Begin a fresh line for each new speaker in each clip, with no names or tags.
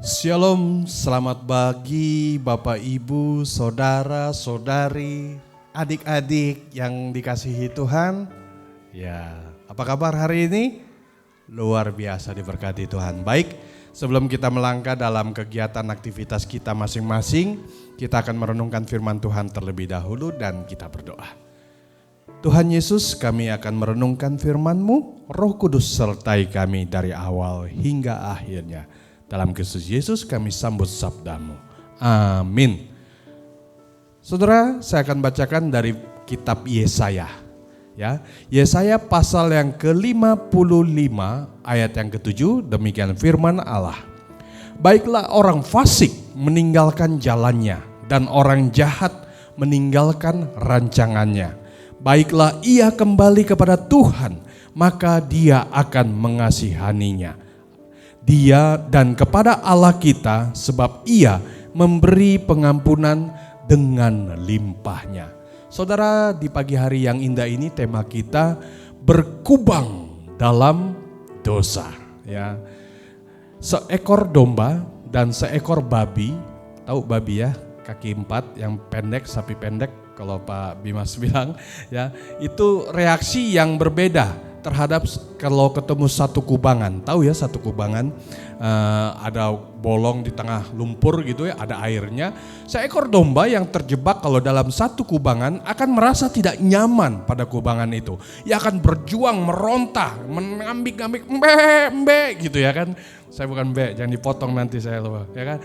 Shalom, selamat pagi Bapak Ibu, Saudara, Saudari, adik-adik yang dikasihi Tuhan. Ya, apa kabar hari ini? Luar biasa diberkati Tuhan. Baik, sebelum kita melangkah dalam kegiatan aktivitas kita masing-masing, kita akan merenungkan firman Tuhan terlebih dahulu dan kita berdoa. Tuhan Yesus, kami akan merenungkan firman-Mu, Roh Kudus sertai kami dari awal hingga akhirnya. Dalam Kristus Yesus kami sambut sabda-Mu. Amin. Saudara, saya akan bacakan dari kitab Yesaya. Ya, Yesaya pasal yang ke-55 ayat yang ke-7, demikian firman Allah. Baiklah orang fasik meninggalkan jalannya dan orang jahat meninggalkan rancangannya. Baiklah ia kembali kepada Tuhan, maka Dia akan mengasihaninya. Dia dan kepada Allah kita, sebab Ia memberi pengampunan dengan limpahnya. Saudara, di pagi hari yang indah ini tema kita berkubang dalam dosa. Ya, seekor domba dan seekor babi, tahu babi ya, kaki 4 yang pendek, sapi pendek kalau Pak Bimas bilang, ya itu reaksi yang berbeda terhadap kalau ketemu satu kubangan. Tahu ya satu kubangan ada bolong di tengah lumpur gitu ya, ada airnya. Seekor domba yang terjebak kalau dalam satu kubangan akan merasa tidak nyaman pada kubangan itu. Ia akan berjuang, meronta, mengambik-ambik, mbe gitu ya kan. Saya bukan mbe, jangan dipotong nanti saya lupa ya kan.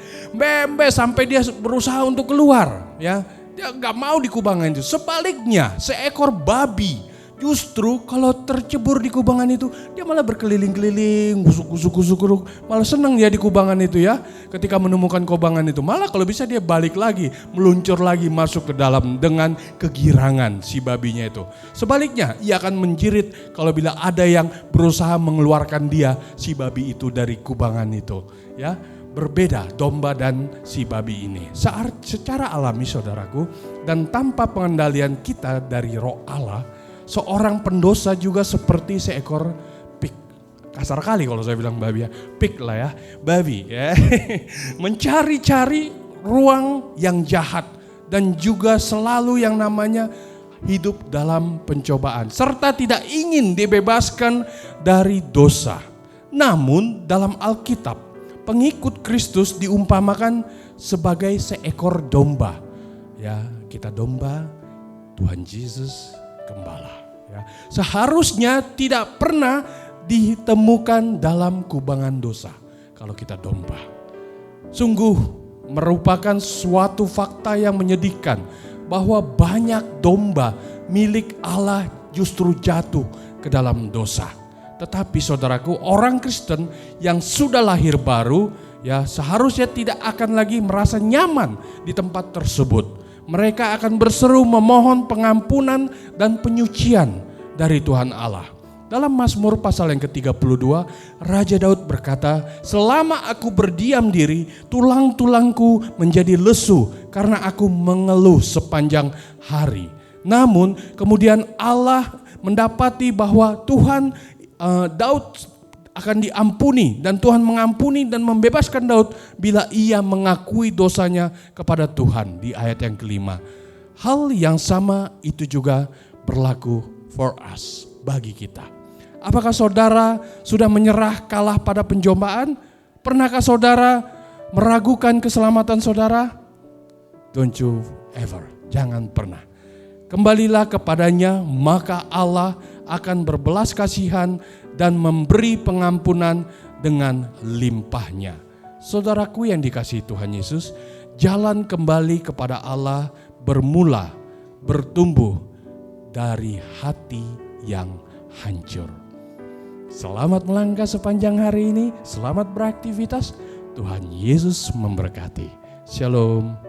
Mbe sampai dia berusaha untuk keluar ya. Dia gak mau di kubangan itu. Sebaliknya seekor babi justru kalau tercebur di kubangan itu, dia malah berkeliling-keliling, gusuk-gusuk, malah senang dia di kubangan itu ya. Ketika menemukan kubangan itu, malah kalau bisa dia balik lagi, meluncur lagi masuk ke dalam dengan kegirangan si babinya itu. Sebaliknya, ia akan menjerit kalau bila ada yang berusaha mengeluarkan dia, si babi itu dari kubangan itu. Ya, berbeda domba dan si babi ini. Secara alami saudaraku, dan tanpa pengendalian kita dari Roh Allah, seorang pendosa juga seperti seekor pig. Kasar kali kalau saya bilang babi ya. Pig lah ya, babi ya. Mencari-cari ruang yang jahat dan juga selalu yang namanya hidup dalam pencobaan. Serta tidak ingin dibebaskan dari dosa. Namun dalam Alkitab, pengikut Kristus diumpamakan sebagai seekor domba. Ya, kita domba, Tuhan Yesus gembala. Ya, seharusnya tidak pernah ditemukan dalam kubangan dosa kalau kita domba. Sungguh merupakan suatu fakta yang menyedihkan bahwa banyak domba milik Allah justru jatuh ke dalam dosa. Tetapi saudaraku, orang Kristen yang sudah lahir baru ya seharusnya tidak akan lagi merasa nyaman di tempat tersebut. Mereka akan berseru memohon pengampunan dan penyucian dari Tuhan Allah. Dalam Mazmur pasal yang ke-32, Raja Daud berkata, selama aku berdiam diri, tulang-tulangku menjadi lesu karena aku mengeluh sepanjang hari. Namun kemudian Allah mendapati bahwa Daud akan diampuni dan Tuhan mengampuni dan membebaskan Daud bila ia mengakui dosanya kepada Tuhan di ayat yang ke-5. Hal yang sama itu juga berlaku for us, bagi kita. Apakah saudara sudah menyerah kalah pada penjombaan? Pernahkah saudara meragukan keselamatan saudara? Don't you ever, jangan pernah. Kembalilah kepadanya, maka Allah akan berbelas kasihan dan memberi pengampunan dengan limpahnya. Saudaraku yang dikasihi Tuhan Yesus, jalan kembali kepada Allah bertumbuh dari hati yang hancur. Selamat melangkah sepanjang hari ini, selamat beraktivitas. Tuhan Yesus memberkati. Shalom.